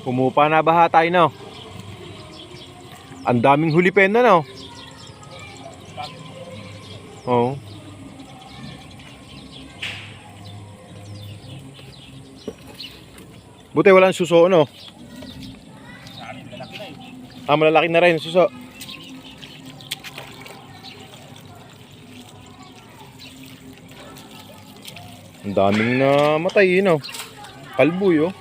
Pumupa na baha tayo, no? Ang daming hulipen na, no? Oo. Buti walang suso, no? Ah, malalaki na rin suso. Ang daming na matay, no? Kalbuy, oh.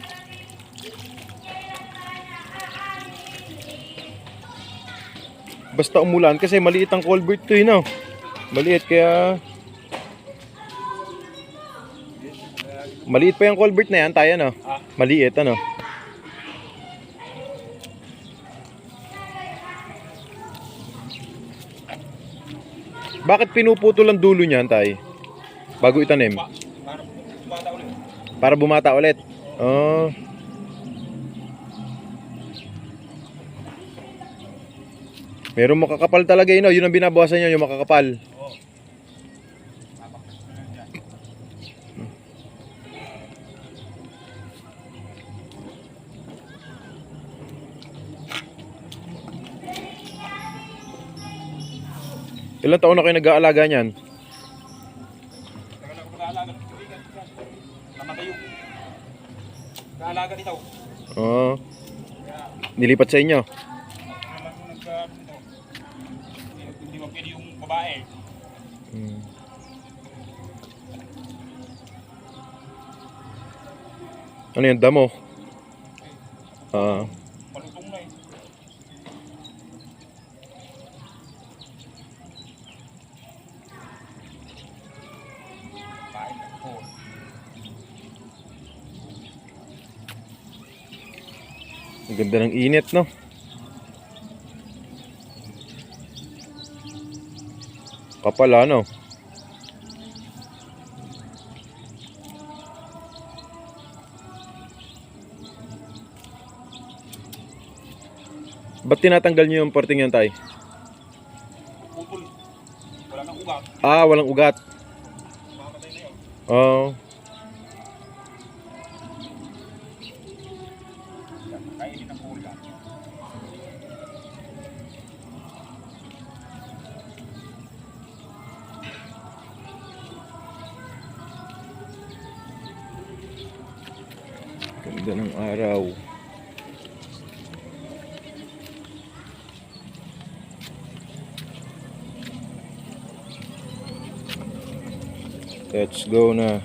Basta umulan kasi maliit ang culvert to, no? Maliit kaya maliit pa yung culvert na yan, tayo, no? Maliit, ano? Bakit pinuputol ang dulo niyan, tay? Bago itanim? Para bumata ulit. Oh. Meron makakapal talaga yun, no? Yun ang binabawasan niyo, yung makakapal. Ilang taon na kayo nag-aalaga niyan? Tagal ako mag-aalaga ng tubigan. Namatay yung nag-aalaga dito. Oo. Nilipat sa inyo? Hindi mo pwede yung babae. Ano yan? Damo? Malutong na eh. Kain ako. Ang ganda ng init, no? Kapala, no? Ba't tinatanggal niyo yung porting yan, tay? Putol. Wala nang ugat. Ah, walang ugat. Mamatay na yun. Oo. Kainin ang ugat. Ganda ng araw. Let's go na.